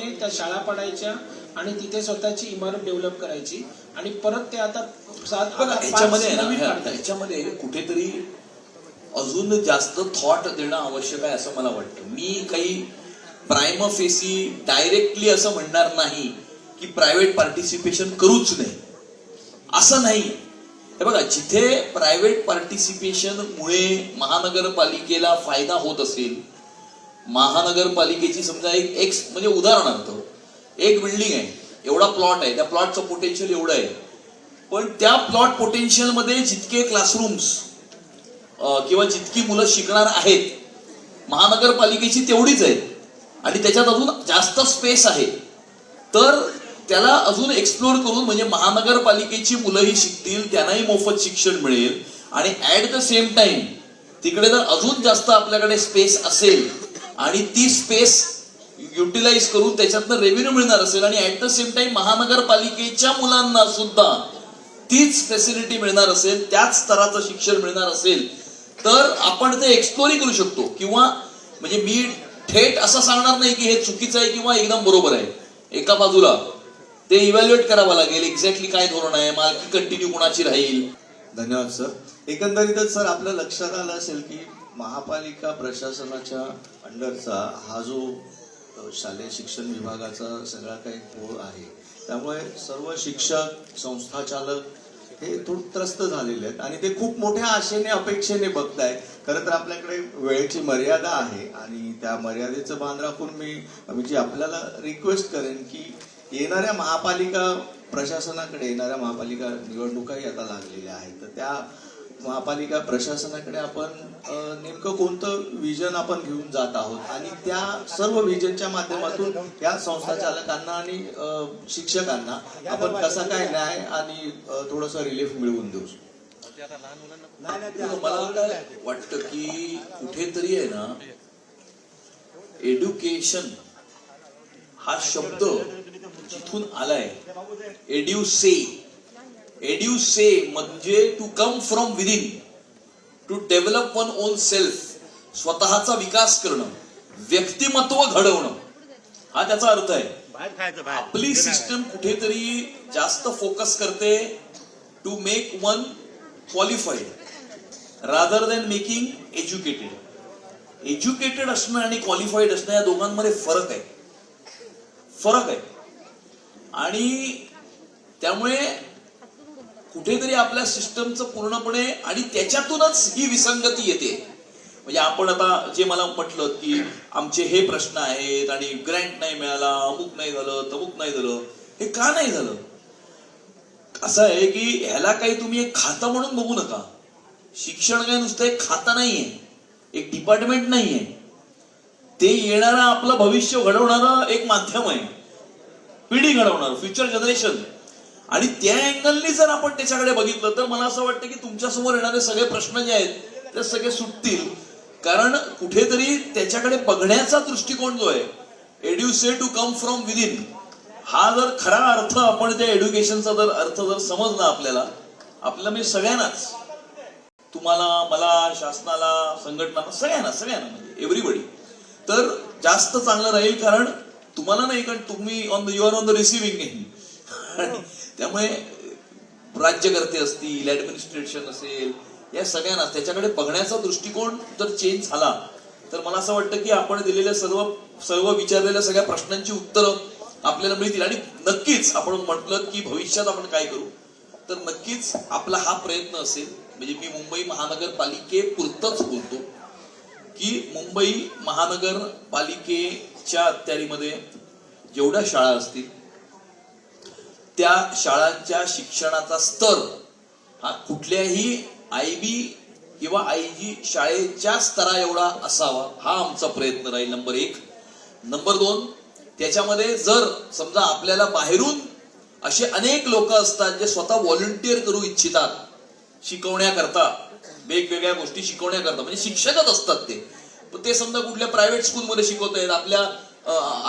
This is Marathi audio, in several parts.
पद्धतीने त्या शाळा पडायच्या आणि तिथे स्वतःची इमारत डेव्हलप करायची आणि परत ते आता ह्याच्यामध्ये कुठेतरी अजून जास्त थॉट देणं आवश्यक आहे असं मला वाटतं. मी काही प्रायमा फेसी डायरेक्टली असं म्हणणार नाही की प्रायव्हेट पार्टिसिपेशन करूच नाही, असं नाही. हे बघा, जिथे प्रायव्हेट पार्टिसिपेशन मुळे महानगरपालिकेला फायदा होत असेल, महानगरपालिकेची समजा एक म्हणजे उदाहरणार्थ एक बिल्डिंग आहे, एवढा प्लॉट आहे, त्या प्लॉटचं पोटेन्शियल एवढं आहे, पण त्या प्लॉट पोटेन्शियल मध्ये जितके क्लासरूम्स किंवा जितकी मुलं शिकणार आहेत महानगरपालिकेची तेवढीच आहेत आणि त्याच्यात अजून जास्त स्पेस आहे, तर त्याला अजून एक्सप्लोर करून म्हणजे महानगरपालिकेची मुलंही शिकतील, त्यांनाही मोफत शिक्षण मिळेल आणि ऍट द सेम टाइम तिकडे जर अजून जास्त आपल्याकडे स्पेस असेल आणि ती स्पेस युटिलाइज करून त्याच्यातनं रेव्हेन्यू मिळणार असेल आणि ऍट द सेम टाइम महानगरपालिकेच्या मुलांना सुद्धा तीच फॅसिलिटी मिळणार असेल, त्याच स्तराचं शिक्षण मिळणार असेल, तर आपण ते एक्सप्लोरही करू शकतो. किंवा म्हणजे मी थेट असं सांगणार नाही की हे चुकीचं आहे किंवा एकदम बरोबर आहे. एका बाजूला ते इव्हॅल्युएट करावं लागेल एक्झॅक्टली काय धोरण आहे, मालकी कंटिन्यू कोणाची राहील. धन्यवाद सर. एकंदरीतच सर आपल्या लक्षात आलं असेल की महापालिका प्रशासनाच्या अंडरचा हा जो शालेय शिक्षण विभागाचा सगळा काही घोळ आहे, त्यामुळे सर्व शिक्षक संस्थाचालक हे थोडं त्रस्त झालेले आहेत आणि ते खूप मोठ्या आशेने अपेक्षेने बघतायत. खरं तर आपल्याकडे वेळेची मर्यादा आहे आणि त्या मर्यादेचं भान राखून मी आपल्याला रिक्वेस्ट करेन की येणाऱ्या महापालिका प्रशासनाकडे येणाऱ्या महापालिका निवडणुकाही आता लागलेल्या आहेत, तर त्या महापालिका प्रशासनाकडे आपण नेमकं कोणतं विजन आपण घेऊन जात आहोत आणि त्या सर्व विजनच्या माध्यमातून या संस्थाचालकांना आणि शिक्षकांना आपण कसा काय न्याय आणि थोडंसं रिलीफ मिळवून देऊ. मला काय वाटतं की कुठेतरी आहे ना, एड्युकेशन हा शब्द जिथून आलाय, एड्युसे म्हणजे to come from within, to develop one own self, स्वतःचा विकास करणं, व्यक्तिमत्व घडवणं, हा त्याचा अर्थ आहे. आपली सिस्टम कुठेतरी जास्त फोकस करते to make one qualified rather than making educated. Educated असणं आणि क्वालिफाईड असणं या दोघांमध्ये फरक आहे आणि त्यामुळे कुठेतरी आपल्या सिस्टमचं पूर्णपणे आणि त्याच्यातूनच ही विसंगती येते. म्हणजे आपण आता जे मला म्हटलं की आमचे हे प्रश्न आहेत आणि ग्रँट नाही मिळाला, अमुक नाही झालं, तमुक नाही झालं, हे का नाही झालं? असं आहे की ह्याला काही तुम्ही एक खातं म्हणून बघू नका. शिक्षण काही नुसतं एक खातं नाहीये, एक डिपार्टमेंट नाहीये, ते येणारं आपलं भविष्य घडवणारं एक माध्यम आहे, पिढी घडवणार, फ्युचर जनरेशन. आणि त्या अँगलनी जर आपण त्याच्याकडे बघितलं तर मला असं वाटतं की तुमच्यासमोर येणारे सगळे प्रश्न जे आहेत ते सगळे सुटतील. कारण कुठेतरी त्याच्याकडे बघण्याचा दृष्टिकोन जो आहे, एड्युसे टू कम फ्रॉम विदिन, हा जर खरा अर्थ आपण त्या एड्युकेशनचा जर अर्थ जर समजला आपल्याला म्हणजे सगळ्यांनाच, तुम्हाला, मला, शासनाला, संघटनांना, सगळ्यांना म्हणजे एव्हरीबडी, तर जास्त चांगलं राहील. कारण तुम्हाला नाही, कारण तुम्ही you are on the receiving end. त्यामुळे राज्यकर्ते असतील, ऍडमिनिस्ट्रेशन असेल, या सगळ्यांना त्याच्याकडे बघण्याचा दृष्टिकोन जर चेंज झाला तर मला असं वाटतं की आपण दिलेल्या सर्व विचारलेल्या सगळ्या प्रश्नांची उत्तरं आपल्याला मिळतील. आणि नक्कीच आपण म्हटलं की भविष्यात आपण काय करू, तर नक्कीच आपला हा प्रयत्न असेल. म्हणजे मी मुंबई महानगरपालिकेपुरतच बोलतो की मुंबई महानगरपालिकेच्या अखत्यारीमध्ये जेवढ्या शाळा असतील त्या शाळांच्या शिक्षणाचा स्तर हा कुठल्याही IB किंवा IG शाळेच्या स्तरा एवढा असावा, हा आमचा प्रयत्न राहील. नंबर 1. नंबर 2, त्याच्यामध्ये जर समजा आपल्याला बाहेरून असे अनेक लोक असतात जे स्वतः व्हॉलंटिअर करू इच्छितात शिकवण्याकरता, वेगवेगळ्या गोष्टी शिकवण्याकरता, म्हणजे शिक्षकच असतात ते समजा कुठल्या प्रायव्हेट स्कूलमध्ये शिकवत आहेत, आपल्या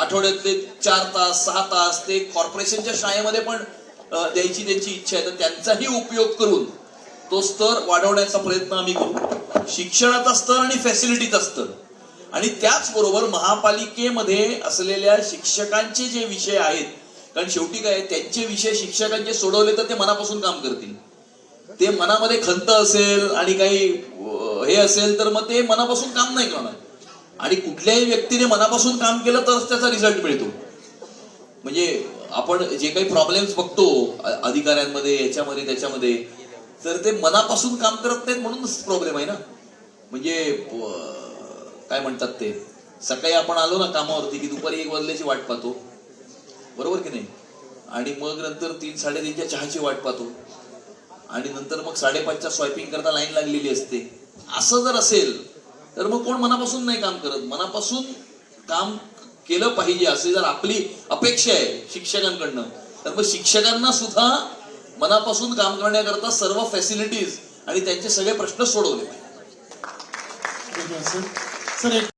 आठवड्यातले 4 तास 6 तास ते कॉर्पोरेशनच्या शाळेमध्ये पण द्यायची त्यांची इच्छा आहे, तर त्यांचाही उपयोग करून तो स्तर वाढवण्याचा प्रयत्न आम्ही करू. शिक्षणाचा स्तर आणि फॅसिलिटीचा स्तर आणि त्याचबरोबर महापालिकेमध्ये असलेल्या शिक्षकांचे जे विषय आहेत, कारण शेवटी काय त्यांचे विषय शिक्षकांचे सोडवले तर ते मनापासून काम करतील. ते मनामध्ये खंत असेल आणि काही हे असेल तर मग ते मनापासून काम नाही करणार. आणि कुठल्याही व्यक्तीने मनापासून काम केलं तरच त्याचा रिझल्ट मिळतो. म्हणजे आपण जे काही प्रॉब्लेम्स बघतो अधिकाऱ्यांमध्ये, याच्यामध्ये त्याच्यामध्ये, तर ते मनापासून काम करत नाहीत म्हणूनच प्रॉब्लेम आहे ना. म्हणजे काय म्हणतात ते, सकाळी आपण आलो ना कामावरती की दुपारी 1 वाजल्याची वाट पाहतो, बरोबर की नाही, आणि मग नंतर 3-3:30च्या चहाची वाट पाहतो, आणि नंतर मग 5:30च्या स्वॅपिंग करता लाईन लागलेली असते. असं जर असेल तर मग कोण मनापासून नाही काम करत. मनापासून काम केलं पाहिजे असे जर आपली अपेक्षा आहे शिक्षकांकडनं, तर मग शिक्षकांना सुद्धा मनापासून काम करण्याकरता सर्व फॅसिलिटीज आणि त्यांचे सगळे प्रश्न सोडवले पाहिजे. सर एक